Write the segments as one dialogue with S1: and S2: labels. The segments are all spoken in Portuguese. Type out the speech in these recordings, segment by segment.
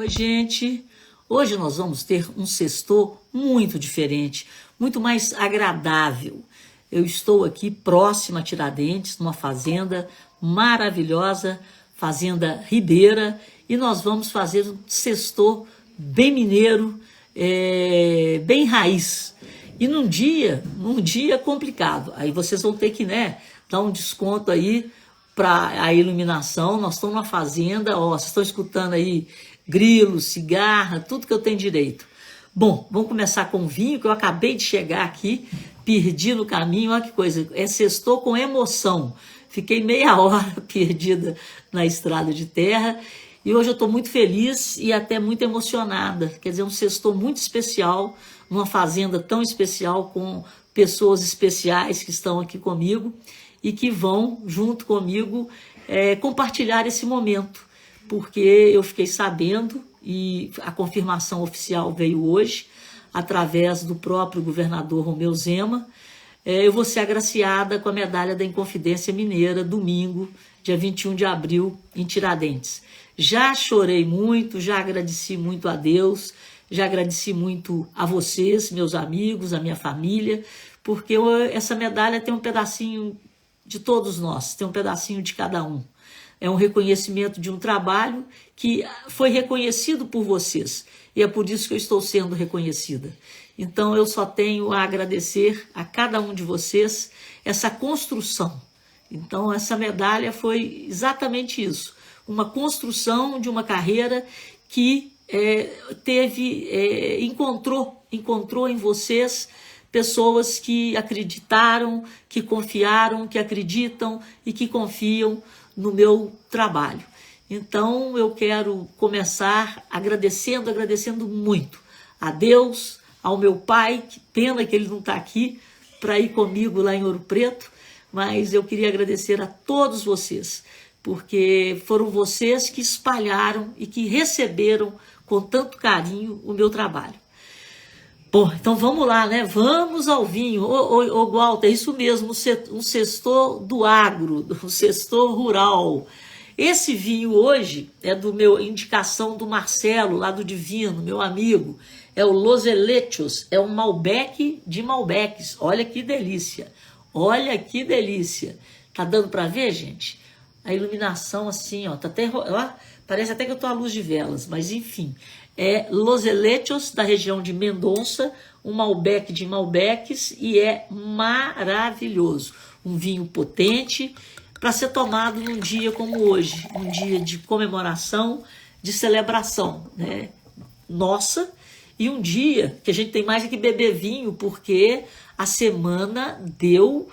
S1: Oi, gente! Hoje nós vamos ter um sextor muito diferente, muito mais agradável. Eu estou aqui próxima a Tiradentes, numa fazenda maravilhosa, Fazenda Ribeira, e nós vamos fazer um sextor bem mineiro, bem raiz. E num dia complicado. Aí vocês vão ter que, dar um desconto aí para a iluminação. Nós estamos numa fazenda, ó, vocês estão escutando aí grilo, cigarra, tudo que eu tenho direito. Bom, vamos começar com o vinho, que eu acabei de chegar aqui, perdi no caminho, olha que coisa, sextou com emoção. Fiquei meia hora perdida na estrada de terra e hoje eu estou muito feliz e até muito emocionada. Quer dizer, um sextou muito especial, numa fazenda tão especial, com pessoas especiais que estão aqui comigo e que vão, junto comigo, compartilhar esse momento, porque eu fiquei sabendo, e a confirmação oficial veio hoje, através do próprio governador Romeu Zema. Eu vou ser agraciada com a medalha da Inconfidência Mineira, domingo, dia 21 de abril, em Tiradentes. Já chorei muito, já agradeci muito a Deus, já agradeci muito a vocês, meus amigos, a minha família, porque essa medalha tem um pedacinho de todos nós, tem um pedacinho de cada um. É um reconhecimento de um trabalho que foi reconhecido por vocês, e é por isso que eu estou sendo reconhecida. Então eu só tenho a agradecer a cada um de vocês essa construção. Então essa medalha foi exatamente isso, uma construção de uma carreira que encontrou em vocês pessoas que acreditaram, que confiaram, que acreditam e que confiam no meu trabalho. Então eu quero começar agradecendo muito a Deus, ao meu pai, que pena que ele não está aqui para ir comigo lá em Ouro Preto, mas eu queria agradecer a todos vocês, porque foram vocês que espalharam e que receberam com tanto carinho o meu trabalho. Bom, então vamos lá, Vamos ao vinho. Ô Walter, é isso mesmo, um sextor do agro, um sextor rural. Esse vinho hoje é indicação do Marcelo, lá do Divino, meu amigo. É o Los Helechos, é um Malbec de Malbecs. Olha que delícia, olha que delícia. Tá dando para ver, gente? A iluminação assim, ó, tá até, ó, parece até que eu tô à luz de velas, mas enfim. É Los Helechos, da região de Mendonça, um Malbec de Malbecs, e é maravilhoso. Um vinho potente para ser tomado num dia como hoje, um dia de comemoração, de celebração, nossa, e um dia que a gente tem mais que beber vinho, porque a semana deu,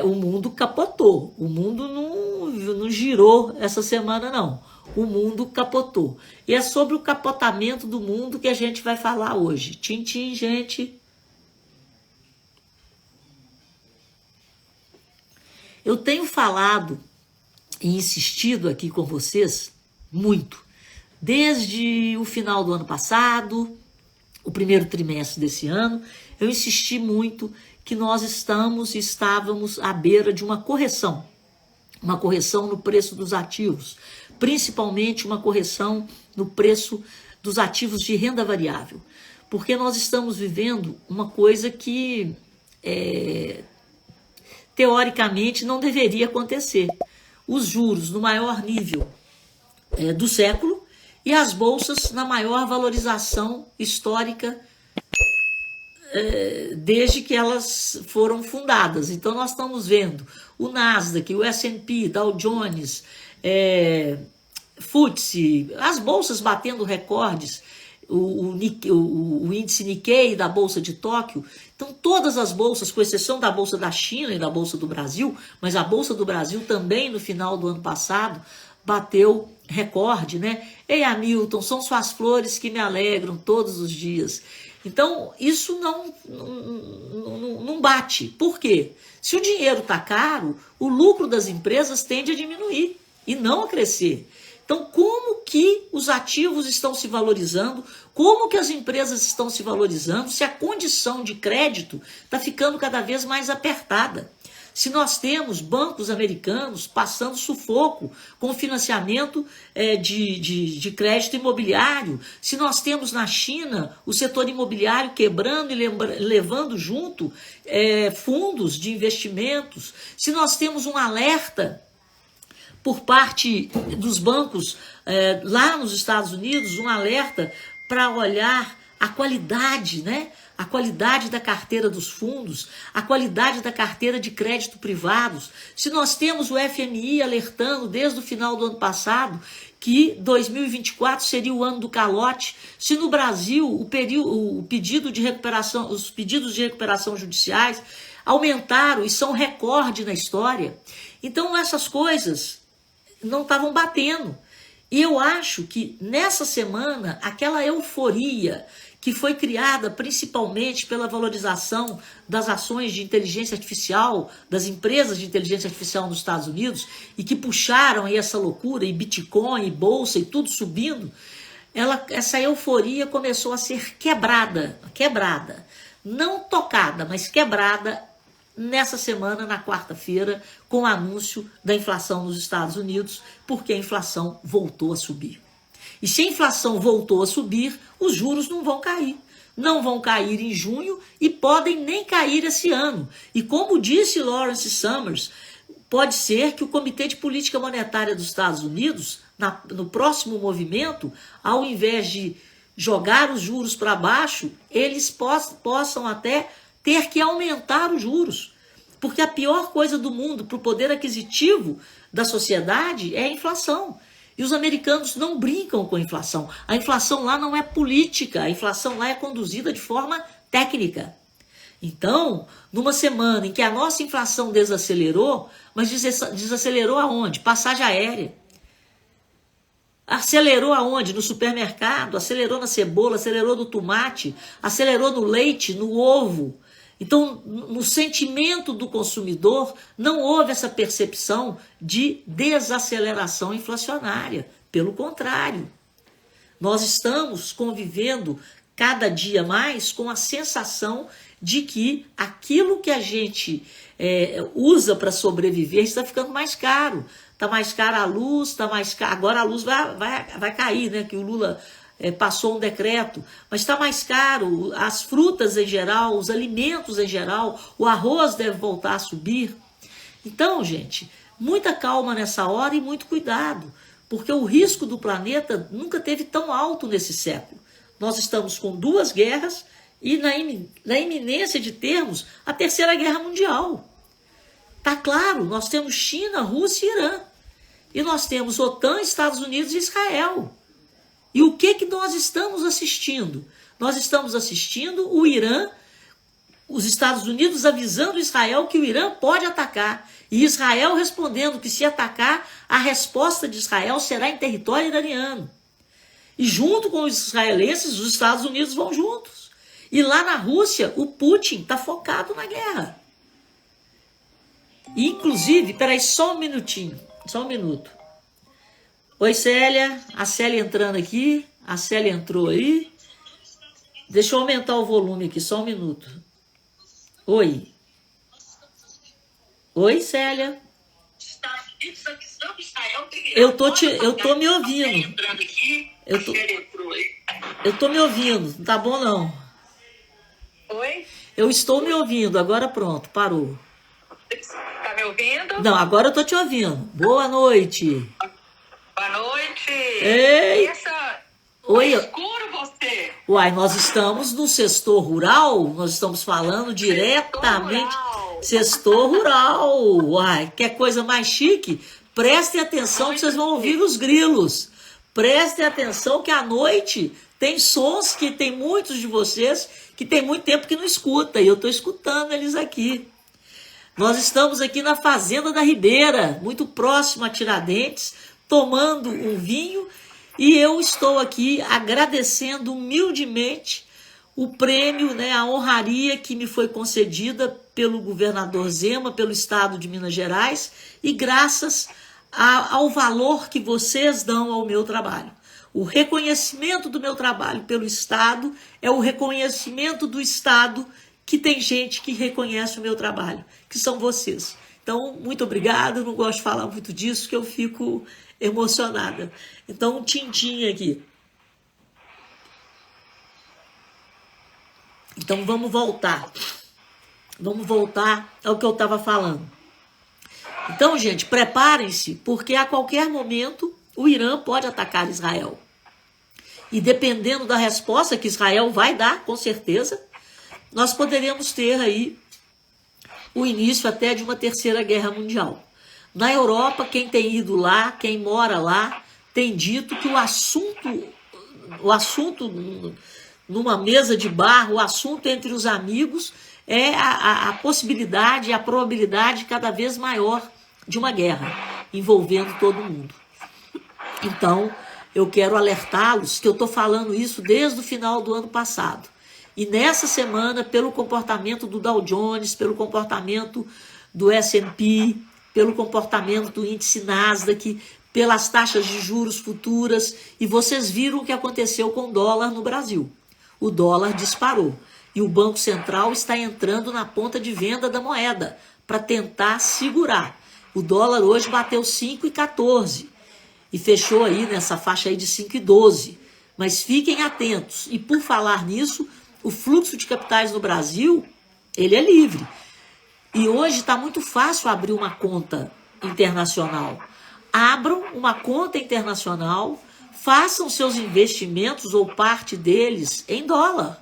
S1: o mundo capotou, o mundo não girou essa semana não. O mundo capotou. E é sobre o capotamento do mundo que a gente vai falar hoje. Tchim, tchim, gente. Eu tenho falado e insistido aqui com vocês muito. Desde o final do ano passado, o primeiro trimestre desse ano, eu insisti muito que nós estávamos à beira de uma correção no preço dos ativos, principalmente uma correção no preço dos ativos de renda variável, porque nós estamos vivendo uma coisa que teoricamente não deveria acontecer. Os juros no maior nível do século e as bolsas na maior valorização histórica desde que elas foram fundadas. Então nós estamos vendo o Nasdaq, o S&P, Dow Jones, FTSE, as bolsas batendo recordes, o índice Nikkei da Bolsa de Tóquio. Então todas as bolsas, com exceção da Bolsa da China e da Bolsa do Brasil, mas a Bolsa do Brasil também no final do ano passado bateu recorde, Ei, Hamilton, são suas flores que me alegram todos os dias. Então, isso não bate. Por quê? Se o dinheiro está caro, o lucro das empresas tende a diminuir e não a crescer. Então, como que os ativos estão se valorizando? Como que as empresas estão se valorizando se a condição de crédito está ficando cada vez mais apertada? se nós temos bancos americanos passando sufoco com financiamento de crédito imobiliário, se nós temos na China o setor imobiliário quebrando e levando junto fundos de investimentos, se nós temos um alerta por parte dos bancos lá nos Estados Unidos, um alerta para olhar a qualidade, né? A qualidade da carteira dos fundos, a qualidade da carteira de crédito privados. Se nós temos o FMI alertando desde o final do ano passado que 2024 seria o ano do calote, se no Brasil o pedido de recuperação, os pedidos de recuperação judiciais aumentaram e são recorde na história, então essas coisas não estavam batendo. E eu acho que nessa semana, aquela euforia que foi criada principalmente pela valorização das ações de inteligência artificial, das empresas de inteligência artificial nos Estados Unidos, e que puxaram aí essa loucura, e Bitcoin, e Bolsa, e tudo subindo, essa euforia começou a ser quebrada, não tocada, mas quebrada nessa semana, na quarta-feira, com o anúncio da inflação nos Estados Unidos, porque a inflação voltou a subir. E se a inflação voltou a subir, os juros não vão cair. Não vão cair em junho e podem nem cair esse ano. E como disse Lawrence Summers, pode ser que o Comitê de Política Monetária dos Estados Unidos, no próximo movimento, ao invés de jogar os juros para baixo, eles possam até ter que aumentar os juros. Porque a pior coisa do mundo para o poder aquisitivo da sociedade é a inflação. E os americanos não brincam com a inflação. A inflação lá não é política, a inflação lá é conduzida de forma técnica. Então, numa semana em que a nossa inflação desacelerou, mas desacelerou aonde? Passagem aérea. Acelerou aonde? No supermercado, acelerou na cebola, acelerou no tomate, acelerou no leite, no ovo. Então, no sentimento do consumidor, não houve essa percepção de desaceleração inflacionária. Pelo contrário, nós estamos convivendo cada dia mais com a sensação de que aquilo que a gente usa para sobreviver está ficando mais caro. Está mais cara a luz, está mais caro. Agora a luz vai cair, né? Que o Lula passou um decreto, mas está mais caro, as frutas em geral, os alimentos em geral, o arroz deve voltar a subir. Então, gente, muita calma nessa hora e muito cuidado, porque o risco do planeta nunca teve tão alto nesse século. Nós estamos com 2 guerras e na iminência de termos a Terceira Guerra Mundial. Tá claro, nós temos China, Rússia e Irã. E nós temos OTAN, Estados Unidos e Israel. E o que nós estamos assistindo? Nós estamos assistindo o Irã, os Estados Unidos avisando Israel que o Irã pode atacar. E Israel respondendo que se atacar, a resposta de Israel será em território iraniano. E junto com os israelenses, os Estados Unidos vão juntos. E lá na Rússia, o Putin está focado na guerra. E, inclusive, peraí, só um minutinho, só um minuto. Oi, Célia. A Célia entrando aqui. A Célia entrou aí. Deixa eu aumentar o volume aqui, só um minuto. Oi. Oi, Célia. Eu tô me ouvindo. Eu tô me ouvindo. Não tá bom, não.
S2: Oi?
S1: Eu estou me ouvindo. Agora pronto, parou.
S2: Tá me ouvindo?
S1: Não, agora eu tô te ouvindo. Boa noite.
S2: Boa noite.
S1: Ei. Oi.
S2: Escuro você.
S1: Uai, nós estamos no setor rural, nós estamos falando diretamente. Setor rural. Uai, quer coisa mais chique? Prestem atenção que vocês vão ouvir os grilos. Prestem atenção que à noite tem sons que tem muitos de vocês que tem muito tempo que não escuta. E eu estou escutando eles aqui. Nós estamos aqui na Fazenda da Ribeira, muito próximo a Tiradentes, tomando um vinho, e eu estou aqui agradecendo humildemente o prêmio, né, a honraria que me foi concedida pelo governador Zema, pelo estado de Minas Gerais, e graças ao valor que vocês dão ao meu trabalho. O reconhecimento do meu trabalho pelo estado é o reconhecimento do estado que tem gente que reconhece o meu trabalho, que são vocês. Então, muito obrigada. Eu não gosto de falar muito disso, que eu fico emocionada. Então, um tintim aqui. Então, vamos voltar. Vamos voltar ao que eu estava falando. Então, gente, preparem-se, porque a qualquer momento o Irã pode atacar Israel. E dependendo da resposta que Israel vai dar, com certeza, nós poderemos ter aí o início até de uma terceira guerra mundial. Na Europa, quem tem ido lá, quem mora lá, tem dito que o assunto numa mesa de bar, o assunto entre os amigos é a possibilidade, a probabilidade cada vez maior de uma guerra envolvendo todo mundo. Então, eu quero alertá-los que eu estou falando isso desde o final do ano passado. E nessa semana, pelo comportamento do Dow Jones, pelo comportamento do S&P, pelo comportamento do índice Nasdaq, pelas taxas de juros futuras, e vocês viram o que aconteceu com o dólar no Brasil. O dólar disparou e o Banco Central está entrando na ponta de venda da moeda para tentar segurar. O dólar hoje bateu 5,14 e fechou aí nessa faixa aí de 5,12. Mas fiquem atentos. E por falar nisso, o fluxo de capitais no Brasil, ele é livre. E hoje está muito fácil abrir uma conta internacional. Abram uma conta internacional, façam seus investimentos ou parte deles em dólar.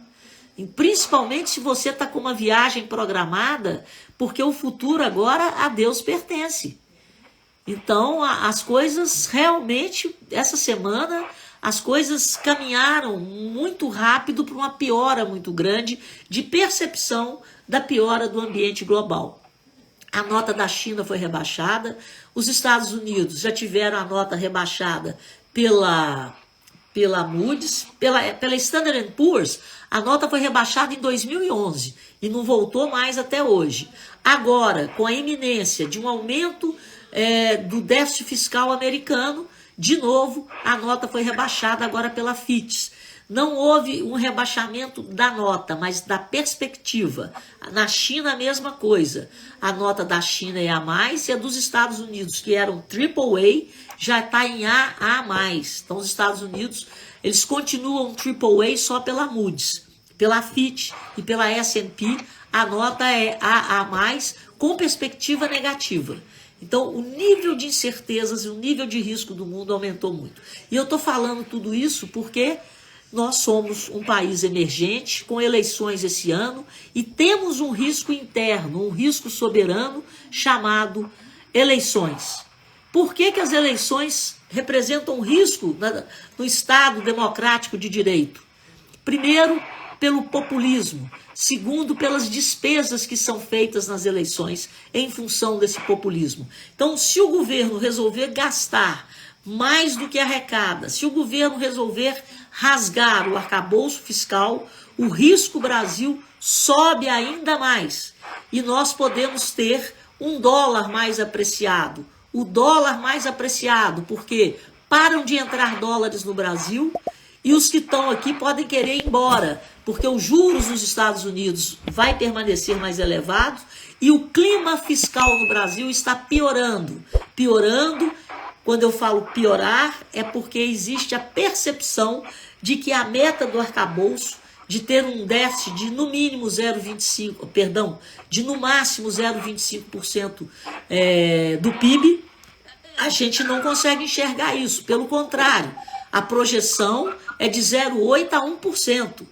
S1: E principalmente se você está com uma viagem programada, porque o futuro agora a Deus pertence. Então, as coisas realmente, essa semana, as coisas caminharam muito rápido para uma piora muito grande de percepção da piora do ambiente global. A nota da China foi rebaixada, os Estados Unidos já tiveram a nota rebaixada pela Moody's, pela Standard & Poor's, a nota foi rebaixada em 2011 e não voltou mais até hoje. Agora, com a iminência de um aumento do déficit fiscal americano, de novo, a nota foi rebaixada agora pela Fitch. Não houve um rebaixamento da nota, mas da perspectiva. Na China, a mesma coisa. A nota da China é A+, e a dos Estados Unidos, que eram AAA, já está em AA+. Então, os Estados Unidos, eles continuam AAA só pela Moody's. Pela Fitch e pela S&P, a nota é AA+, com perspectiva negativa. Então, o nível de incertezas e o nível de risco do mundo aumentou muito. E eu estou falando tudo isso porque nós somos um país emergente, com eleições esse ano, e temos um risco interno, um risco soberano, chamado eleições. Por que as eleições representam um risco no Estado democrático de direito? Primeiro, pelo populismo. Segundo, pelas despesas que são feitas nas eleições em função desse populismo. Então, se o governo resolver gastar mais do que arrecada, se o governo resolver rasgar o arcabouço fiscal, o risco Brasil sobe ainda mais. E nós podemos ter um dólar mais apreciado. O dólar mais apreciado, porque param de entrar dólares no Brasil e os que estão aqui podem querer ir embora, porque os juros nos Estados Unidos vai permanecer mais elevado e o clima fiscal no Brasil está piorando. Piorando, quando eu falo piorar, é porque existe a percepção de que a meta do arcabouço de ter um déficit de no mínimo 0,25%, perdão, de no máximo 0,25% do PIB, a gente não consegue enxergar isso. Pelo contrário, a projeção é de 0,8% a 1%.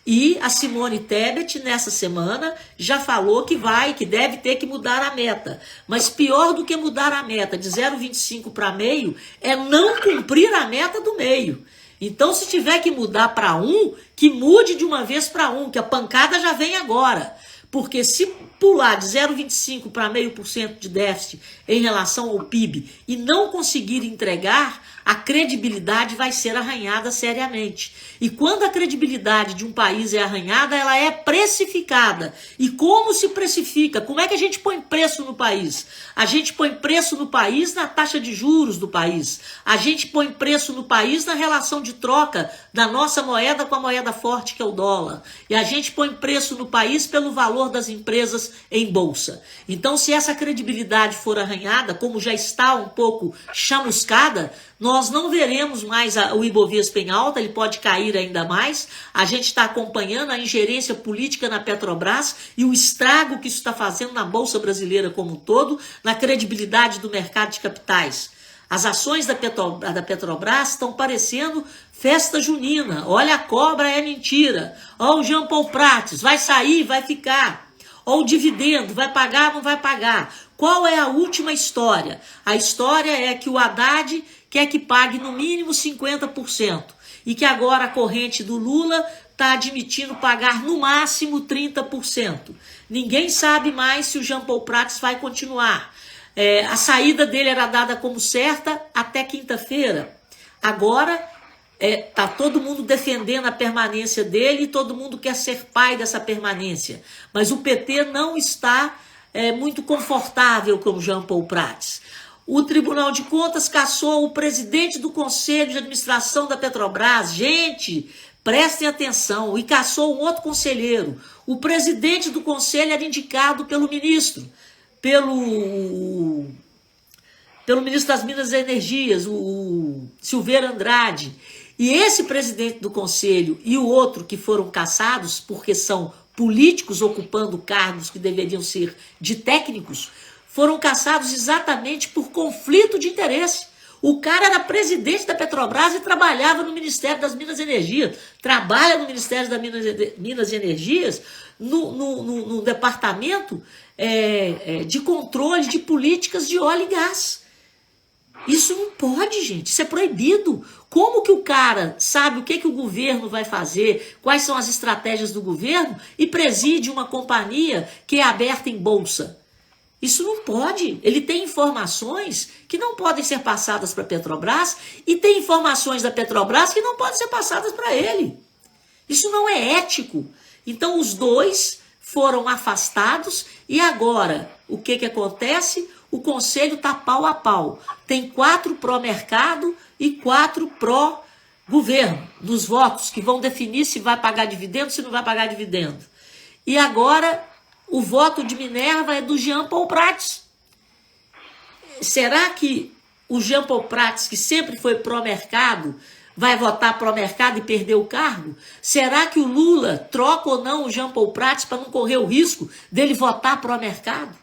S1: E a Simone Tebet, nessa semana, já falou que deve ter que mudar a meta. Mas pior do que mudar a meta de 0,25 para meio é não cumprir a meta do meio. Então, se tiver que mudar para 1, que mude de uma vez para 1, que a pancada já vem agora. Porque se pular de 0,25 para 0,5% de déficit em relação ao PIB e não conseguir entregar, a credibilidade vai ser arranhada seriamente. E quando a credibilidade de um país é arranhada, ela é precificada. E como se precifica? Como é que a gente põe preço no país? A gente põe preço no país na taxa de juros do país. A gente põe preço no país na relação de troca da nossa moeda com a moeda forte, que é o dólar. E a gente põe preço no país pelo valor das empresas cotadas em bolsa. Então, se essa credibilidade for arranhada, como já está um pouco chamuscada, nós não veremos mais o Ibovespa em alta, ele pode cair ainda mais. A gente está acompanhando a ingerência política na Petrobras e o estrago que isso está fazendo na Bolsa Brasileira como um todo, na credibilidade do mercado de capitais. As ações da Petrobras estão parecendo festa junina. Olha, a cobra é mentira. Olha o Jean Paul Prats, vai sair, vai ficar. Olha o dividendo, vai pagar, não vai pagar. Qual é a última história? A história é que o Haddad quer que pague no mínimo 50% e que agora a corrente do Lula está admitindo pagar no máximo 30%. Ninguém sabe mais se o Jean Paul Prats vai continuar. A saída dele era dada como certa até quinta-feira. Agora tá todo mundo defendendo a permanência dele e todo mundo quer ser pai dessa permanência. Mas o PT não está muito confortável com o Jean Paul Prats. O Tribunal de Contas cassou o presidente do Conselho de Administração da Petrobras. Gente, prestem atenção. E cassou um outro conselheiro. O presidente do conselho era indicado pelo ministro. Pelo ministro das Minas e Energias, o Silveira Andrade. E esse presidente do conselho e o outro que foram cassados, porque são políticos ocupando cargos que deveriam ser de técnicos, foram cassados exatamente por conflito de interesse. O cara era presidente da Petrobras e trabalhava no Ministério das Minas e Energias. Trabalha no Ministério das Minas e Energias, no departamento de controle de políticas de óleo e gás. Isso não pode, gente. Isso é proibido. Como que o cara sabe o que o governo vai fazer, quais são as estratégias do governo e preside uma companhia que é aberta em bolsa? Isso não pode. Ele tem informações que não podem ser passadas para a Petrobras e tem informações da Petrobras que não podem ser passadas para ele. Isso não é ético. Então os dois foram afastados e agora o que acontece? O conselho está pau a pau. Tem 4 pró-mercado e 4 pró-governo nos votos que vão definir se vai pagar dividendo, se não vai pagar dividendo. E agora o voto de Minerva é do Jean Paul Prats. Será que o Jean Paul Prats, que sempre foi pró-mercado, vai votar pró-mercado e perder o cargo? Será que o Lula troca ou não o Jean Paul Prats para não correr o risco dele votar pró-mercado?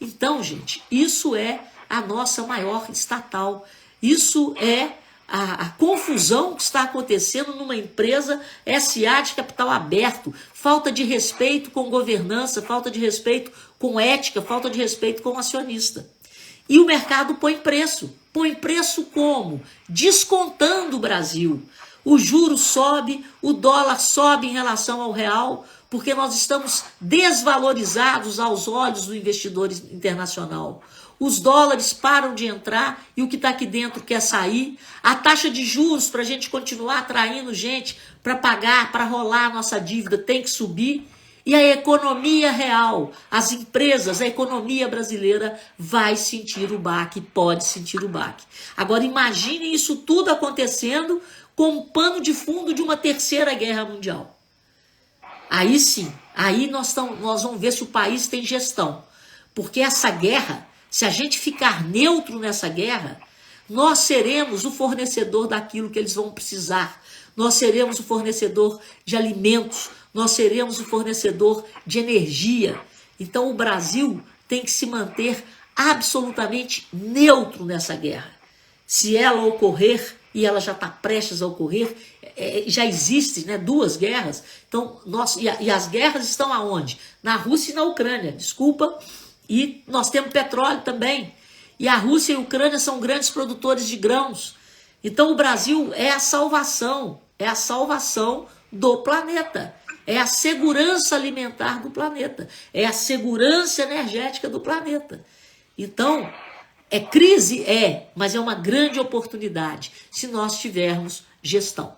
S1: Então, gente, isso é a nossa maior estatal. Isso é a confusão que está acontecendo numa empresa SA de capital aberto. Falta de respeito com governança, falta de respeito com ética, falta de respeito com o acionista. E o mercado põe preço. Põe preço como? Descontando o Brasil. O juro sobe, o dólar sobe em relação ao real, porque nós estamos desvalorizados aos olhos do investidor internacional. Os dólares param de entrar e o que está aqui dentro quer sair. A taxa de juros para a gente continuar atraindo gente para pagar, para rolar a nossa dívida tem que subir. E a economia real, as empresas, a economia brasileira vai sentir o baque, pode sentir o baque. Agora imaginem isso tudo acontecendo com um pano de fundo de uma terceira guerra mundial. Aí sim, aí nós vamos ver se o país tem gestão. Porque essa guerra, se a gente ficar neutro nessa guerra, nós seremos o fornecedor daquilo que eles vão precisar. Nós seremos o fornecedor de alimentos, nós seremos o fornecedor de energia. Então o Brasil tem que se manter absolutamente neutro nessa guerra. Se ela ocorrer, e ela já está prestes a ocorrer, já existem, né, 2 guerras, então, e as guerras estão aonde? Na Rússia e na Ucrânia, desculpa, e nós temos petróleo também, e a Rússia e a Ucrânia são grandes produtores de grãos, então o Brasil é a salvação do planeta, é a segurança alimentar do planeta, é a segurança energética do planeta. Então, é crise? Mas é uma grande oportunidade se nós tivermos gestão.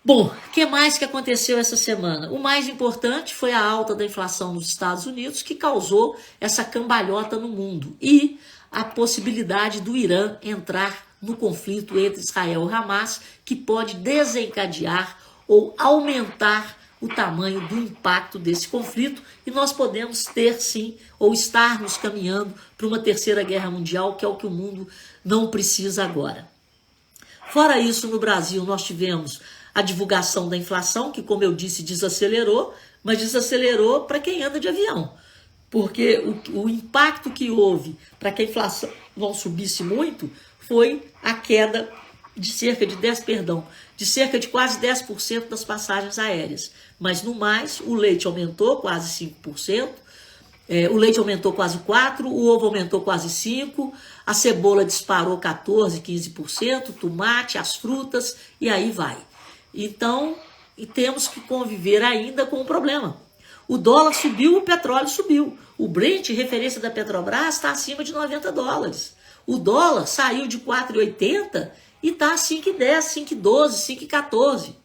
S1: Bom, o que mais que aconteceu essa semana? O mais importante foi a alta da inflação nos Estados Unidos, que causou essa cambalhota no mundo, e a possibilidade do Irã entrar no conflito entre Israel e Hamas, que pode desencadear ou aumentar o tamanho do impacto desse conflito e nós podemos ter sim, ou estarmos caminhando para uma terceira guerra mundial, que é o que o mundo não precisa agora. Fora isso, no Brasil nós tivemos a divulgação da inflação, que como eu disse desacelerou, mas desacelerou para quem anda de avião, porque o impacto que houve para que a inflação não subisse muito foi a queda de cerca de quase 10% das passagens aéreas. Mas no mais, o leite aumentou quase 5%, o leite aumentou quase 4%, o ovo aumentou quase 5%, a cebola disparou 14%, 15%, o tomate, as frutas, e aí vai. Então, temos que conviver ainda com o problema. O dólar subiu, o petróleo subiu. O Brent, referência da Petrobras, está acima de $90. O dólar saiu de 4,80 e está a 5,10, 5,12, 5,14.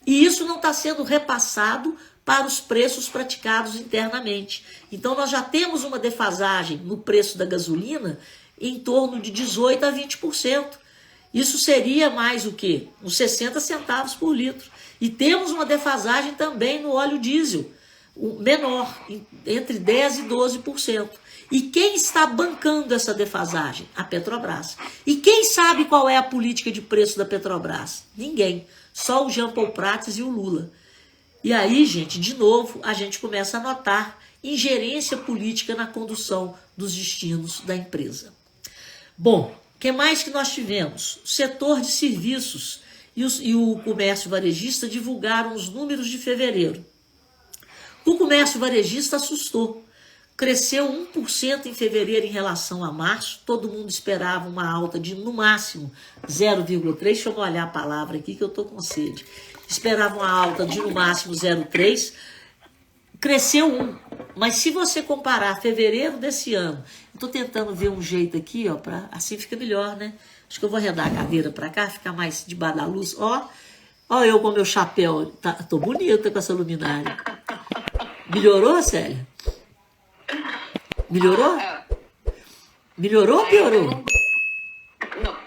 S1: E isso não está sendo repassado para os preços praticados internamente. Então nós já temos uma defasagem no preço da gasolina em torno de 18% a 20%. Isso seria mais o quê? Uns 60 centavos por litro. E temos uma defasagem também no óleo diesel, menor, entre 10% e 12%. E quem está bancando essa defasagem? A Petrobras. E quem sabe qual é a política de preço da Petrobras? Ninguém. Só o Jean Paul Prats e o Lula. E aí, gente, de novo, a gente começa a notar ingerência política na condução dos destinos da empresa. Bom, o que mais que nós tivemos? O setor de serviços e o comércio varejista divulgaram os números de fevereiro. O comércio varejista assustou. Cresceu 1% em fevereiro em relação a março. Todo mundo esperava uma alta de, no máximo, 0,3%. Deixa eu olhar a palavra aqui que eu estou com sede. Esperava uma alta de, no máximo, 0,3%. Cresceu 1%. Mas se você comparar fevereiro desse ano, eu estou tentando ver um jeito aqui, ó, assim fica melhor, né? Acho que eu vou arredar a cadeira para cá, ficar mais debaixo da luz. Ó eu com meu chapéu. Tô bonita com essa luminária. Melhorou, Célia? Melhorou? Melhorou ou piorou?
S2: Não.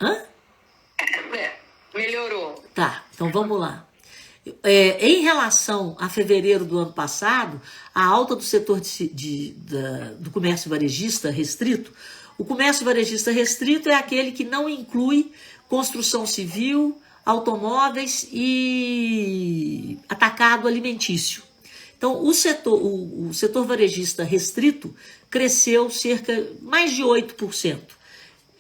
S1: Hã?
S2: Melhorou.
S1: Tá, então vamos lá. Em relação a fevereiro do ano passado, a alta do setor do comércio varejista restrito, o comércio varejista restrito é aquele que não inclui construção civil, automóveis e atacado alimentício. Então, o setor varejista restrito cresceu mais de 8%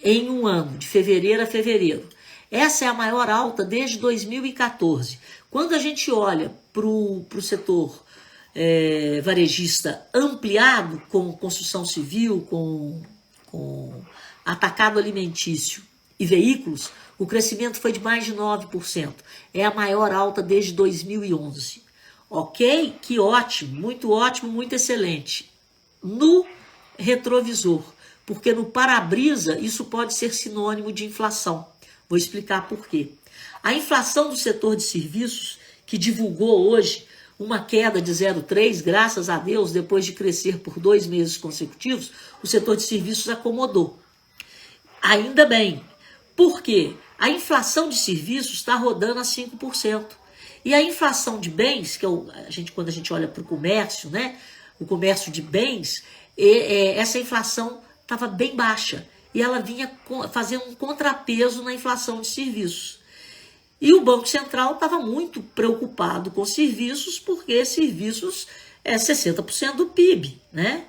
S1: em um ano, de fevereiro a fevereiro. Essa é a maior alta desde 2014. Quando a gente olha para o setor varejista ampliado, com construção civil, com atacado alimentício e veículos, o crescimento foi de mais de 9%. É a maior alta desde 2011. Ok? Que ótimo, muito excelente. No retrovisor, porque no para-brisa isso pode ser sinônimo de inflação. Vou explicar por quê. A inflação do setor de serviços, que divulgou hoje uma queda de 0,3%, graças a Deus, depois de crescer por 2 meses consecutivos, o setor de serviços acomodou. Ainda bem. Por quê? A inflação de serviços está rodando a 5%. E a inflação de bens, que quando a gente olha para o comércio, né? O comércio de bens, essa inflação estava bem baixa. E ela vinha fazendo um contrapeso na inflação de serviços. E o Banco Central estava muito preocupado com serviços, porque serviços é 60% do PIB, né?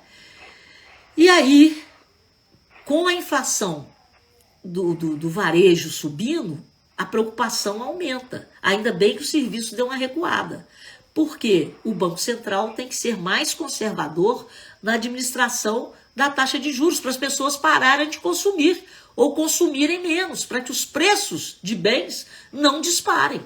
S1: E aí, com a inflação do varejo subindo, a preocupação aumenta. Ainda bem que o serviço deu uma recuada. Porque o Banco Central tem que ser mais conservador na administração da taxa de juros, para as pessoas pararem de consumir ou consumirem menos, para que os preços de bens não disparem.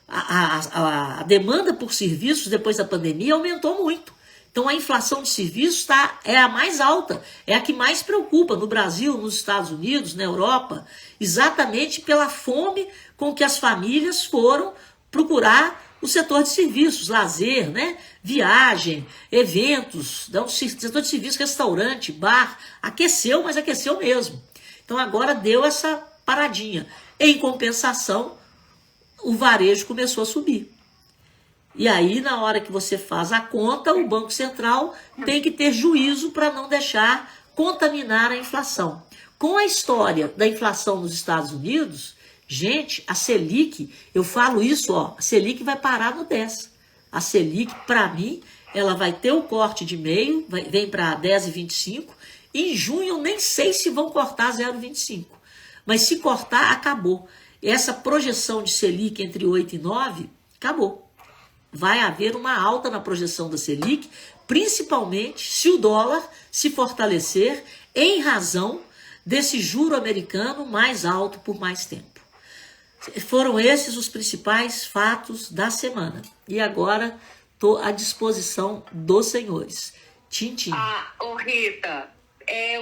S1: A demanda por serviços depois da pandemia aumentou muito. Então a inflação de serviços é a mais alta, é a que mais preocupa no Brasil, nos Estados Unidos, na Europa, exatamente pela fome com que as famílias foram procurar o setor de serviços, lazer, né? Viagem, eventos, o setor de serviços, restaurante, bar, aqueceu, mas aqueceu mesmo. Então agora deu essa paradinha. Em compensação, o varejo começou a subir. E aí, na hora que você faz a conta, o Banco Central tem que ter juízo para não deixar contaminar a inflação. Com a história da inflação nos Estados Unidos, gente, a Selic, eu falo isso, ó, a Selic vai parar no 10. A Selic, para mim, ela vai ter o corte de meio, vem para 10,25. Em junho eu nem sei se vão cortar 0,25. Mas se cortar, acabou. Essa projeção de Selic entre 8 e 9, acabou. Vai haver uma alta na projeção da Selic, principalmente se o dólar se fortalecer em razão desse juro americano mais alto por mais tempo. Foram esses os principais fatos da semana. E agora estou à disposição dos senhores. Tchim.
S2: Ô Rita,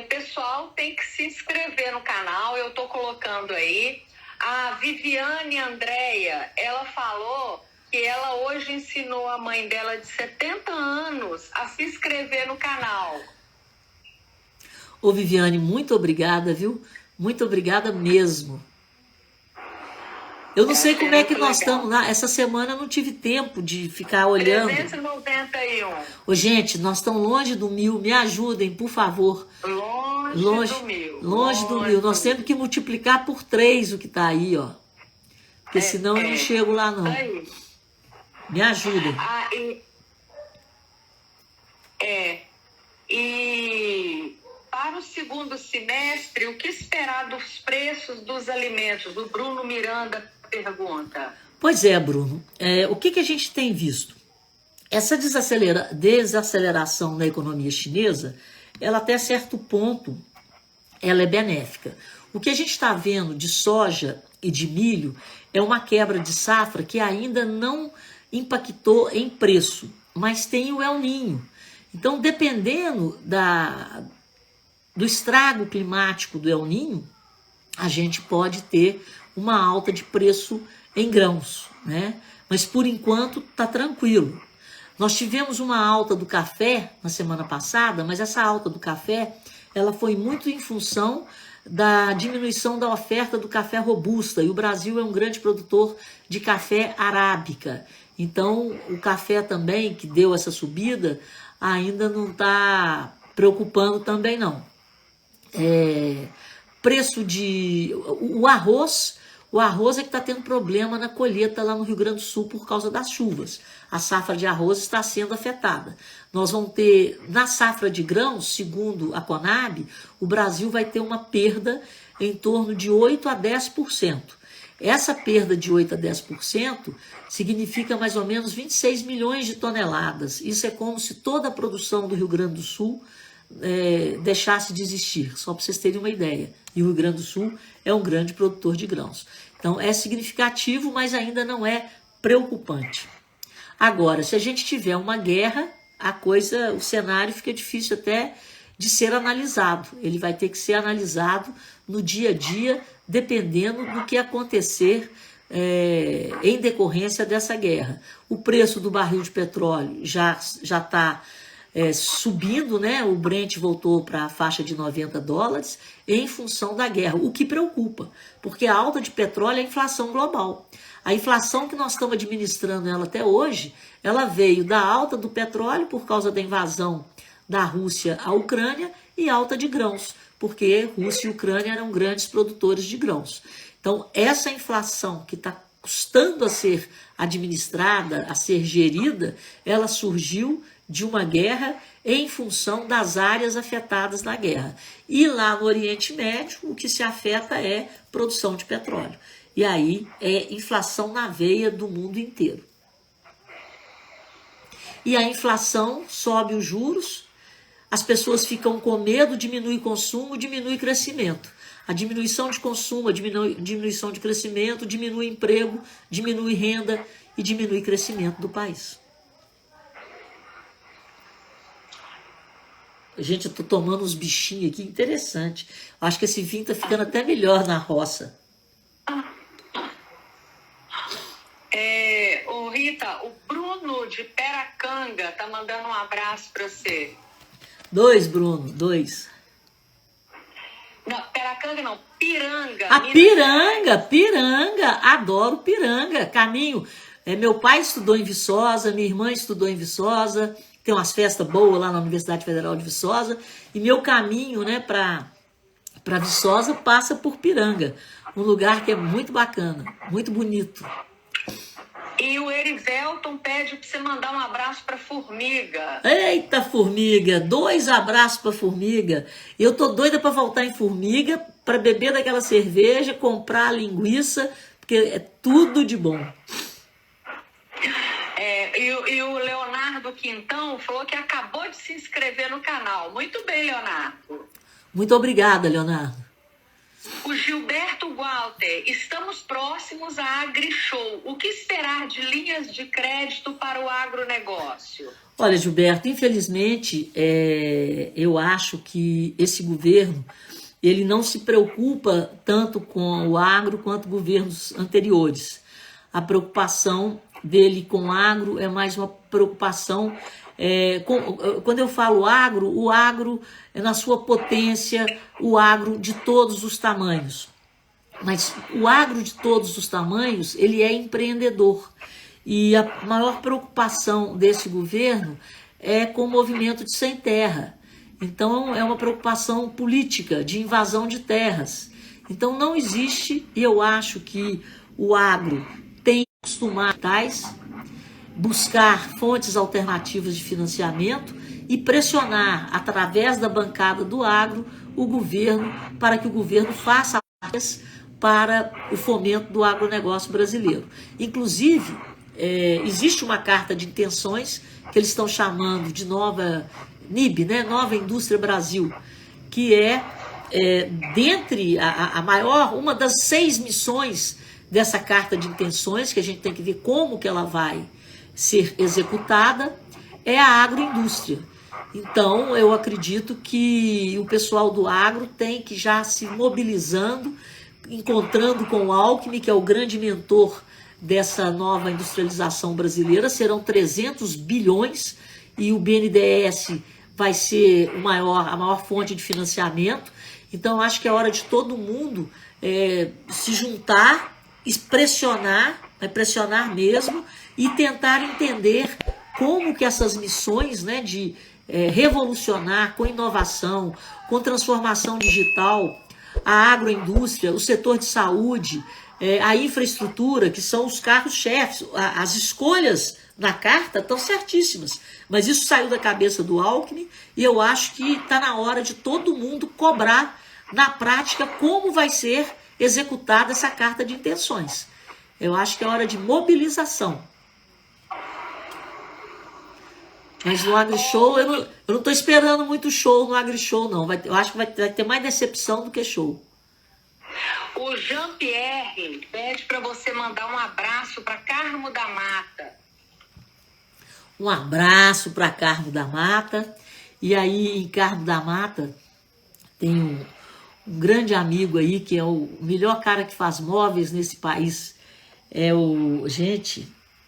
S2: o pessoal tem que se inscrever no canal, eu estou colocando aí. A Viviane Andréia, ela falou que ela hoje ensinou a mãe dela de 70 anos a se inscrever no canal.
S1: Ô Viviane, muito obrigada, viu? Muito obrigada mesmo. Eu não sei como é que nós estamos lá. Essa semana eu não tive tempo de ficar olhando.
S2: 391.
S1: Ô, gente, nós estamos longe do 1000. Me ajudem, por favor.
S2: Longe do 1000.
S1: Longe do 1000. Nós temos que multiplicar por 3 o que está aí, ó. Porque senão eu não chego lá, não.
S2: Aí.
S1: Me ajudem.
S2: E para o segundo semestre, o que esperar dos preços dos alimentos? O Bruno Miranda pergunta.
S1: Pois é, Bruno. O que a gente tem visto? Essa desaceleração na economia chinesa, ela até certo ponto, ela é benéfica. O que a gente está vendo de soja e de milho é uma quebra de safra que ainda não impactou em preço, mas tem o El Niño. Então, dependendo do estrago climático do El Niño, a gente pode ter uma alta de preço em grãos, né? Mas por enquanto está tranquilo. Nós tivemos uma alta do café na semana passada, mas essa alta do café ela foi muito em função da diminuição da oferta do café robusta, e o Brasil é um grande produtor de café arábica. Então, o café também, que deu essa subida, ainda não está preocupando também, não. Preço de... O arroz é que está tendo problema na colheita lá no Rio Grande do Sul por causa das chuvas. A safra de arroz está sendo afetada. Nós vamos ter, na safra de grãos, segundo a Conab, o Brasil vai ter uma perda em torno de 8 a 10%. Essa perda de 8 a 10% significa mais ou menos 26 milhões de toneladas. Isso é como se toda a produção do Rio Grande do Sul deixasse de existir, só para vocês terem uma ideia. E o Rio Grande do Sul é um grande produtor de grãos. Então é significativo, mas ainda não é preocupante. Agora, se a gente tiver uma guerra, o cenário fica difícil até de ser analisado. Ele vai ter que ser analisado no dia a dia, dependendo do que acontecer em decorrência dessa guerra. O preço do barril de petróleo já está subindo, né? O Brent voltou para a faixa de $90 em função da guerra, o que preocupa, porque a alta de petróleo é a inflação global. A inflação que nós estamos administrando ela até hoje, ela veio da alta do petróleo por causa da invasão da Rússia à Ucrânia e alta de grãos, porque Rússia e Ucrânia eram grandes produtores de grãos. Então, essa inflação que está custando a ser administrada, a ser gerida, ela surgiu de uma guerra em função das áreas afetadas na guerra. E lá no Oriente Médio, o que se afeta é produção de petróleo. E aí é inflação na veia do mundo inteiro. E a inflação sobe os juros, as pessoas ficam com medo, diminui consumo, diminui crescimento. A diminuição de consumo, a diminuição de crescimento, diminui emprego, diminui renda e diminui crescimento do país. Gente, eu tô tomando uns bichinhos aqui, interessante. Acho que esse vinho tá ficando até melhor na roça.
S2: Ô Rita, o Bruno de Peracanga tá mandando um abraço para você.
S1: 2, Bruno, 2.
S2: Não, Peracanga não, Piranga.
S1: Piranga, adoro Piranga. Caminho Meu pai estudou em Viçosa, minha irmã estudou em Viçosa, tem umas festas boas lá na Universidade Federal de Viçosa, e meu caminho, né, para Viçosa passa por Piranga, um lugar que é muito bacana, muito bonito.
S2: E o Erivelton pede para você mandar um abraço para Formiga.
S1: Eita, Formiga, 2 abraços para Formiga. Eu tô doida para voltar em Formiga, para beber daquela cerveja, comprar a linguiça, porque é tudo de bom.
S2: E o Leonardo Quintão falou que acabou de se inscrever no canal. Muito bem, Leonardo.
S1: Muito obrigada, Leonardo.
S2: O Gilberto Walter, estamos próximos à AgriShow. O que esperar de linhas de crédito para o agronegócio?
S1: Olha, Gilberto, infelizmente, eu acho que esse governo ele não se preocupa tanto com o agro quanto governos anteriores. A preocupação dele com o agro é mais uma preocupação. Quando eu falo agro, o agro é na sua potência, o agro de todos os tamanhos. Mas o agro de todos os tamanhos, ele é empreendedor. E a maior preocupação desse governo é com o movimento de sem terra. Então é uma preocupação política, de invasão de terras. Então não existe, e eu acho que o agro tem que acostumar tais, buscar fontes alternativas de financiamento e pressionar, através da bancada do agro, o governo, para que o governo faça para o fomento do agronegócio brasileiro. Inclusive, existe uma carta de intenções que eles estão chamando de nova NIB, né? Nova Indústria Brasil, que dentre uma das 6 missões dessa carta de intenções, que a gente tem que ver como que ela vai ser executada, é a agroindústria. Então, eu acredito que o pessoal do agro tem que já se mobilizando, encontrando com o Alckmin, que é o grande mentor dessa nova industrialização brasileira. Serão 300 bilhões e o BNDES vai ser a maior fonte de financiamento. Então, acho que é hora de todo mundo se juntar, pressionar mesmo e tentar entender como que essas missões, né, de revolucionar com inovação, com transformação digital, a agroindústria, o setor de saúde, a infraestrutura, que são os carros-chefes, as escolhas na carta estão certíssimas, mas isso saiu da cabeça do Alckmin e eu acho que está na hora de todo mundo cobrar na prática como vai ser executada essa carta de intenções. Eu acho que é hora de mobilização. Mas no AgriShow, eu não estou esperando muito show no AgriShow, não. Eu acho que vai ter mais decepção do que show.
S2: O Jean-Pierre pede para você mandar um abraço para Carmo da Mata.
S1: Um abraço para Carmo da Mata. E aí, em Carmo da Mata, tem um grande amigo aí, que é o melhor cara que faz móveis nesse país.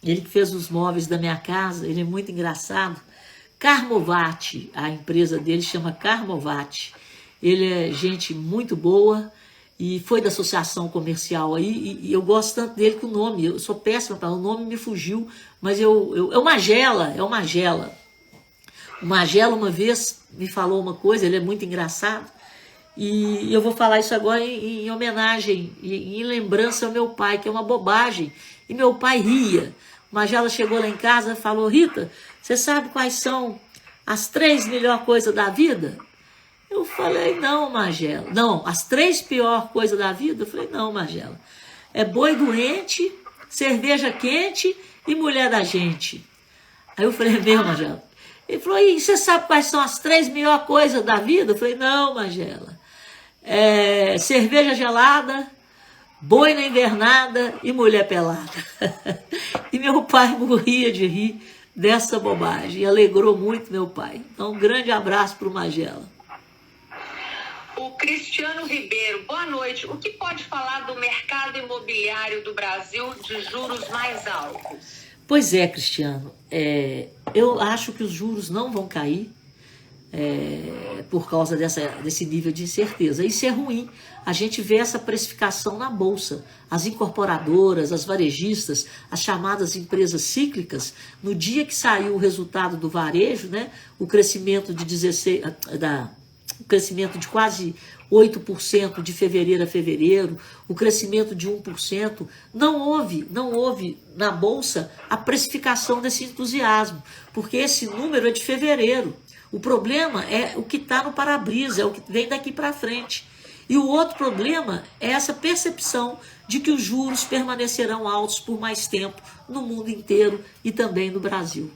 S1: Ele que fez os móveis da minha casa, ele é muito engraçado. Carmovati, a empresa dele chama Carmovati. Ele é gente muito boa e foi da associação comercial aí, e eu gosto tanto dele que o nome, eu sou péssima para o nome, me fugiu, mas é o Magela. O Magela uma vez me falou uma coisa, ele é muito engraçado, e eu vou falar isso agora em homenagem, em lembrança ao meu pai, que é uma bobagem, e meu pai ria. Magela chegou lá em casa e falou: Rita, você sabe quais são as 3 melhores coisas da vida? Eu falei: não, Magela. Não, as 3 piores coisas da vida? Eu falei: não, Magela. É boi doente, cerveja quente e mulher da gente. Aí eu falei: meu, Magela. Ele falou: e você sabe quais são as 3 melhores coisas da vida? Eu falei: não, Magela. Cerveja gelada, boi na invernada e mulher pelada. E meu pai morria de rir dessa bobagem. E alegrou muito meu pai. Então, um grande abraço para o Magela.
S2: O Cristiano Ribeiro, boa noite. O que pode falar do mercado imobiliário do Brasil de juros mais altos?
S1: Pois é, Cristiano. Eu acho que os juros não vão cair. por causa desse nível de incerteza. Isso é ruim. A gente vê essa precificação na Bolsa. As incorporadoras, as varejistas, as chamadas empresas cíclicas, no dia que saiu o resultado do varejo, né, o crescimento o crescimento de quase 8% de fevereiro a fevereiro, o crescimento de 1%, não houve na Bolsa a precificação desse entusiasmo, porque esse número é de fevereiro. O problema é o que está no para-brisa, é o que vem daqui para frente. E o outro problema é essa percepção de que os juros permanecerão altos por mais tempo no mundo inteiro e também no Brasil.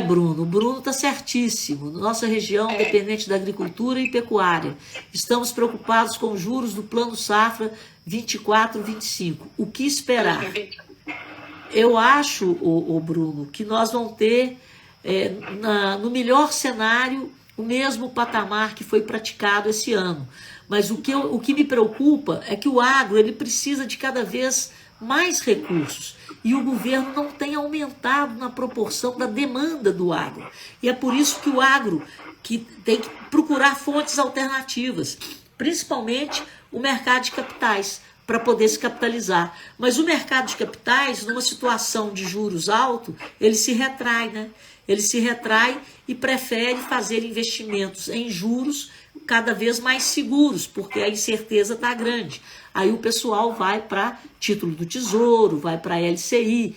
S1: Bruno, o Bruno está certíssimo. Nossa região dependente da agricultura e pecuária. Estamos preocupados com os juros do Plano Safra 24-25. O que esperar? Eu acho, Bruno, que nós vamos ter, no melhor cenário, o mesmo patamar que foi praticado esse ano. Mas o que me preocupa é que o agro ele precisa de cada vez mais recursos. E o governo não tem aumentado na proporção da demanda do agro. E é por isso que o agro tem que procurar fontes alternativas, principalmente o mercado de capitais, para poder se capitalizar. Mas o mercado de capitais, numa situação de juros altos, ele se retrai, né? Ele se retrai e prefere fazer investimentos em juros cada vez mais seguros, porque a incerteza está grande. Aí o pessoal vai para título do Tesouro, vai para a LCI.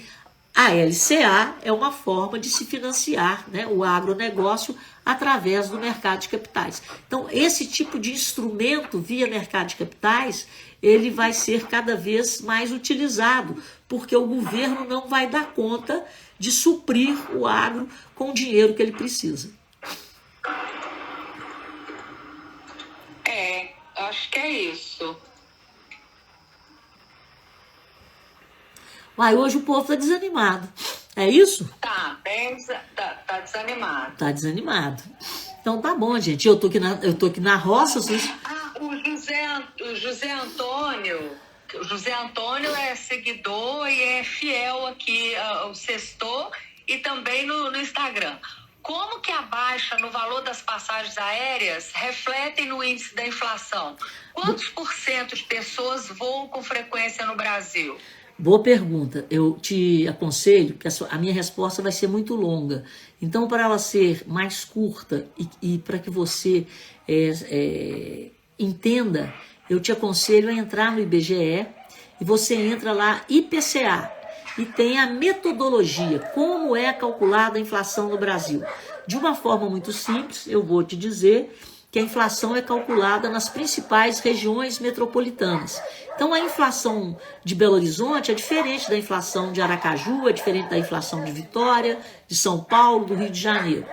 S1: A LCA é uma forma de se financiar, né, o agronegócio através do mercado de capitais. Então, esse tipo de instrumento via mercado de capitais, ele vai ser cada vez mais utilizado, porque o governo não vai dar conta de suprir o agro com o dinheiro que ele precisa.
S2: Acho que é isso.
S1: Mas hoje o povo está desanimado. É isso?
S2: Tá desanimado.
S1: Tá desanimado. Então tá bom, gente. Eu tô aqui na roça.
S2: O José Antônio. O José Antônio é seguidor e é fiel aqui ao Sextou e também no Instagram. Como que a baixa no valor das passagens aéreas refletem no índice da inflação? Quantos por cento de pessoas voam com frequência no Brasil?
S1: Boa pergunta. Eu te aconselho que a minha resposta vai ser muito longa. Então, para ela ser mais curta e para que você entenda, eu te aconselho a entrar no IBGE e você entra lá IPCA e tem a metodologia, como é calculada a inflação no Brasil. De uma forma muito simples, eu vou te dizer que a inflação é calculada nas principais regiões metropolitanas. Então, a inflação de Belo Horizonte é diferente da inflação de Aracaju, é diferente da inflação de Vitória, de São Paulo, do Rio de Janeiro.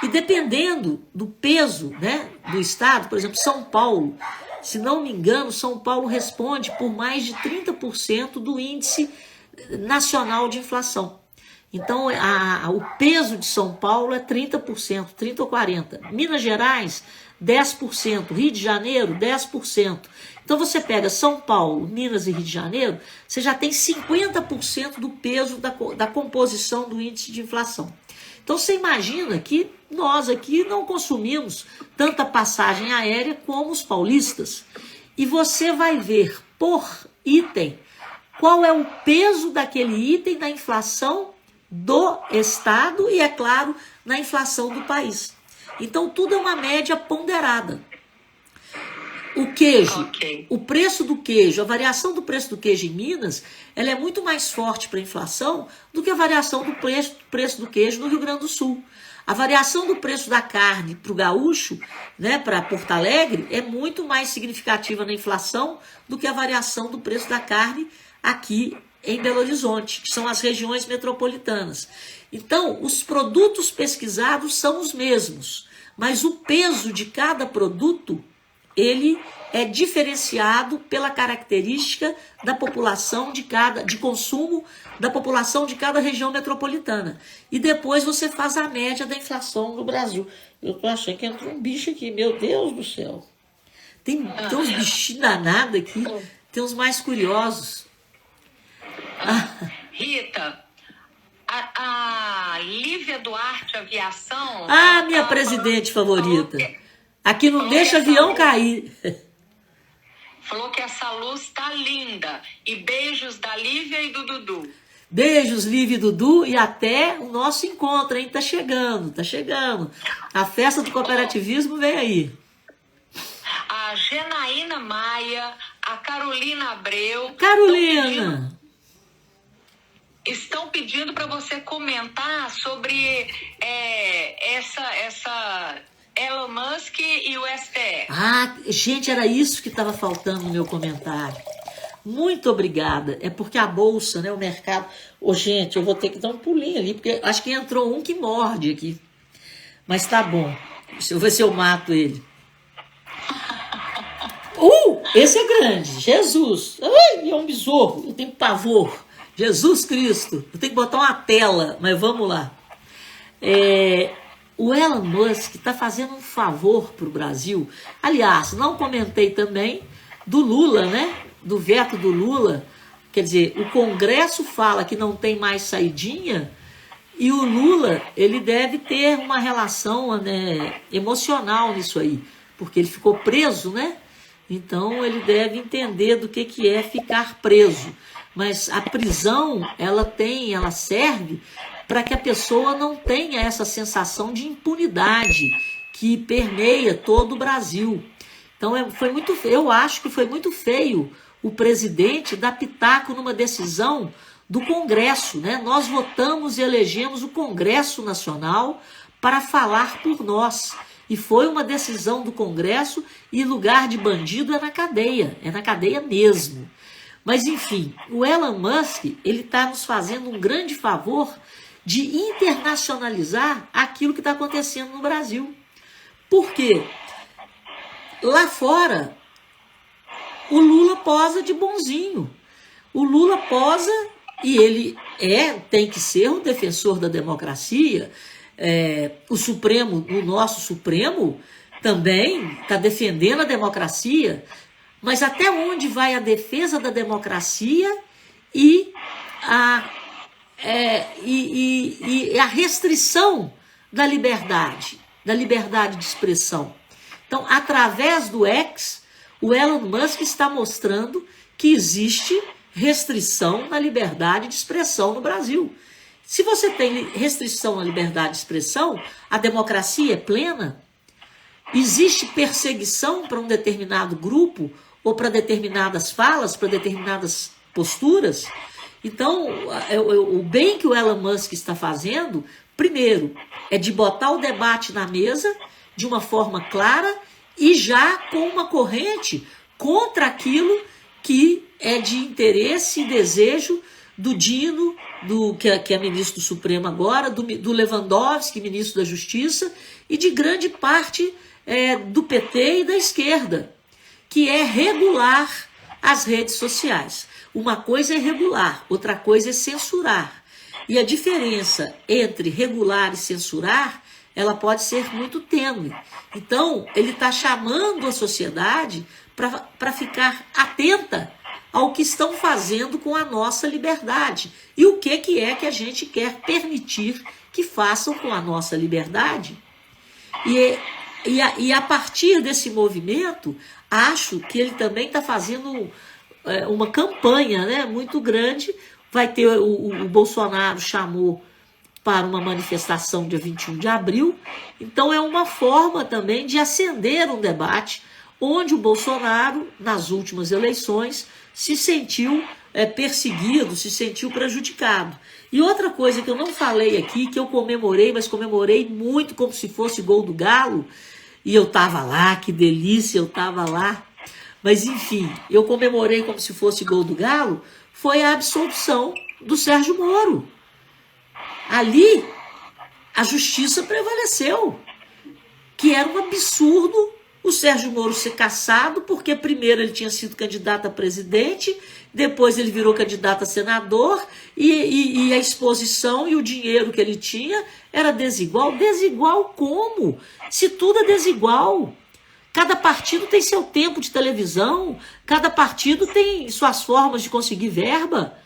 S1: E dependendo do peso, né, do estado, por exemplo, São Paulo, se não me engano, São Paulo responde por mais de 30% do índice nacional de inflação. Então, o peso de São Paulo é 30%, 30% ou 40%. Minas Gerais, 10%. Rio de Janeiro, 10%. Então, você pega São Paulo, Minas e Rio de Janeiro, você já tem 50% do peso da composição do índice de inflação. Então, você imagina que nós aqui não consumimos tanta passagem aérea como os paulistas. E você vai ver por item qual é o peso daquele item na inflação do estado e, é claro, na inflação do país. Então, tudo é uma média ponderada. O queijo, o preço do queijo, a variação do preço do queijo em Minas, ela é muito mais forte para a inflação do que a variação do preço do queijo no Rio Grande do Sul. A variação do preço da carne para o gaúcho, né, para Porto Alegre, é muito mais significativa na inflação do que a variação do preço da carne aqui em Belo Horizonte, que são as regiões metropolitanas. Então, os produtos pesquisados são os mesmos, mas o peso de cada produto, ele é diferenciado pela característica da população de consumo da população de cada região metropolitana. E depois você faz a média da inflação no Brasil. Eu tô achando que entrou um bicho aqui, meu Deus do céu. Tem uns bichinhos danados aqui, tem uns mais curiosos.
S2: Rita, A Lívia Duarte Aviação...
S1: Ah, minha presidente favorita. Aqui não deixa avião cair.
S2: Falou que essa luz tá linda. E beijos da Lívia e do Dudu.
S1: Beijos, Lívia e Dudu, e até o nosso encontro, hein? Tá chegando, tá chegando. A festa do cooperativismo vem aí.
S2: A Genaína Maia, a Carolina Abreu...
S1: Carolina!
S2: Estão pedindo para você comentar sobre essa Elon Musk e o STF.
S1: Ah, gente, era isso que estava faltando no meu comentário. Muito obrigada. É porque a bolsa, né, o mercado... gente, eu vou ter que dar um pulinho ali, porque acho que entrou um que morde aqui. Mas tá bom. Deixa eu ver se eu mato ele. Esse é grande. Jesus. Ai, é um besouro. Eu tenho pavor. Jesus Cristo. Eu tenho que botar uma tela, mas vamos lá. O Elon Musk está fazendo um favor para o Brasil. Aliás, não comentei também do Lula, né? Do veto do Lula. Quer dizer, o Congresso fala que não tem mais saidinha e o Lula, ele deve ter uma relação, né, emocional nisso aí, porque ele ficou preso, né? Então ele deve entender do que é ficar preso. Mas a prisão, ela serve para que a pessoa não tenha essa sensação de impunidade que permeia todo o Brasil. Então eu acho que foi muito feio o presidente dar pitaco numa decisão do Congresso, né? Nós votamos e elegemos o Congresso Nacional para falar por nós. E foi uma decisão do Congresso e lugar de bandido é na cadeia mesmo. Mas enfim, o Elon Musk, ele está nos fazendo um grande favor de internacionalizar aquilo que está acontecendo no Brasil. Por quê? Lá fora, o Lula posa de bonzinho. O Lula posa e ele tem que ser um defensor da democracia. O Supremo, o nosso Supremo, também está defendendo a democracia. Mas até onde vai a defesa da democracia e a restrição da liberdade de expressão? Então, através do X, o Elon Musk está mostrando que existe restrição na liberdade de expressão no Brasil. Se você tem restrição na liberdade de expressão, a democracia é plena? Existe perseguição para um determinado grupo ou para determinadas falas, para determinadas posturas? Então, o bem que o Elon Musk está fazendo, primeiro, é de botar o debate na mesa de uma forma clara e já com uma corrente contra aquilo que é de interesse e desejo do Dino, que é ministro do Supremo agora, do Lewandowski, ministro da Justiça, e de grande parte do PT e da esquerda, que é regular as redes sociais. Uma coisa é regular, outra coisa é censurar. E a diferença entre regular e censurar, ela pode ser muito tênue. Então, ele está chamando a sociedade para ficar atenta ao que estão fazendo com a nossa liberdade. E o que é que a gente quer permitir que façam com a nossa liberdade. E a partir desse movimento, acho que ele também está fazendo uma campanha, né, muito grande. Vai ter, o Bolsonaro chamou para uma manifestação dia 21 de abril. Então é uma forma também de acender um debate onde o Bolsonaro, nas últimas eleições, se sentiu perseguido, se sentiu prejudicado. E outra coisa que eu não falei aqui, que eu comemorei, mas comemorei muito como se fosse gol do Galo, e eu estava lá, que delícia, eu estava lá. Mas enfim, eu comemorei como se fosse gol do Galo, foi a absolvição do Sérgio Moro. Ali, a justiça prevaleceu, que era um absurdo o Sérgio Moro ser cassado, porque primeiro ele tinha sido candidato a presidente, depois ele virou candidato a senador, e a exposição e o dinheiro que ele tinha era desigual. Desigual como? Se tudo é desigual. Cada partido tem seu tempo de televisão, cada partido tem suas formas de conseguir verba.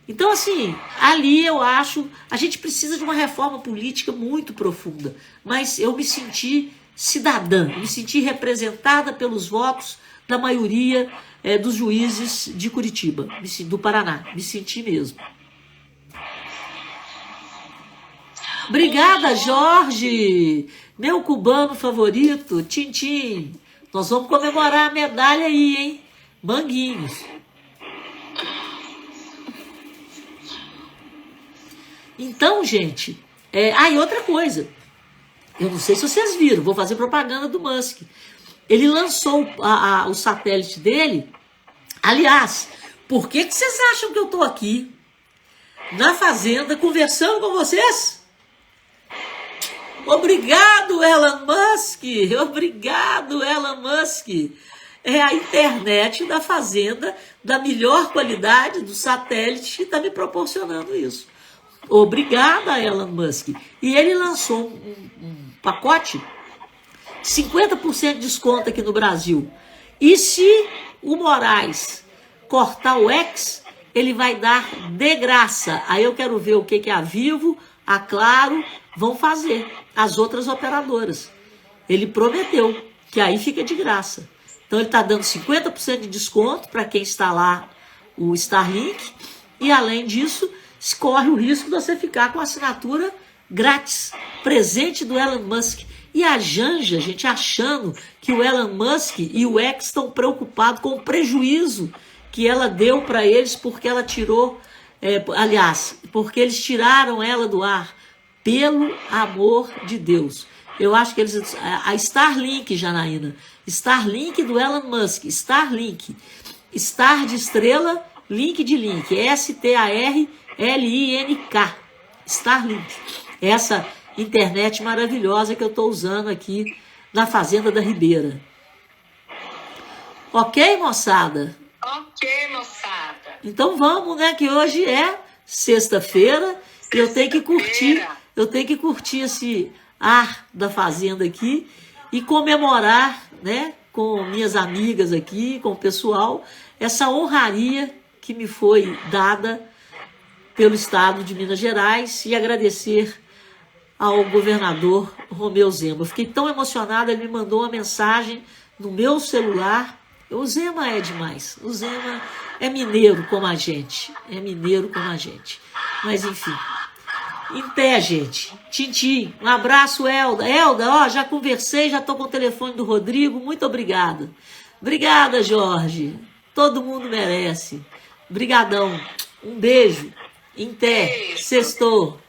S1: Então, assim, ali eu acho, a gente precisa de uma reforma política muito profunda, mas eu me senti cidadã, me senti representada pelos votos da maioria dos juízes de Curitiba, do Paraná, me senti mesmo. Obrigada, Jorge, meu cubano favorito, Tintim. Nós vamos comemorar a medalha aí, hein? Manguinhos. Então, gente, e outra coisa, eu não sei se vocês viram, vou fazer propaganda do Musk. Ele lançou o satélite dele. Aliás, por que vocês acham que eu estou aqui na fazenda conversando com vocês? Obrigado, Elon Musk! Obrigado, Elon Musk! É a internet da fazenda da melhor qualidade do satélite que está me proporcionando isso. Obrigada, Elon Musk. E ele lançou um pacote, 50% de desconto aqui no Brasil. E se o Moraes cortar o X, ele vai dar de graça. Aí eu quero ver o que a Vivo, a Claro vão fazer, as outras operadoras. Ele prometeu que aí fica de graça. Então ele está dando 50% de desconto para quem instalar o Starlink. E além disso, corre o risco de você ficar com a assinatura grátis, presente do Elon Musk. E a Janja, gente, achando que o Elon Musk e o X estão preocupados com o prejuízo que ela deu para eles, porque ela tirou, porque eles tiraram ela do ar. Pelo amor de Deus. Eu acho que eles... A Starlink, Janaína. Starlink do Elon Musk. Starlink. Star de estrela, link de link. STARLINK. Starlink. Essa internet maravilhosa que eu estou usando aqui na Fazenda da Ribeira. Ok, moçada?
S2: Ok, moçada.
S1: Então vamos, né? Que hoje é sexta-feira e eu tenho que curtir. Eu tenho que curtir esse ar da fazenda aqui e comemorar, né, com minhas amigas aqui, com o pessoal, essa honraria que me foi dada pelo Estado de Minas Gerais e agradecer ao governador Romeu Zema. Eu fiquei tão emocionada, ele me mandou uma mensagem no meu celular. O Zema é demais. O Zema é mineiro como a gente. É mineiro como a gente. Mas enfim. Em pé, gente. Tintim. Um abraço, Elda. Elda, já conversei, já estou com o telefone do Rodrigo. Muito obrigada. Obrigada, Jorge. Todo mundo merece. Brigadão. Um beijo. Em pé. Sextou.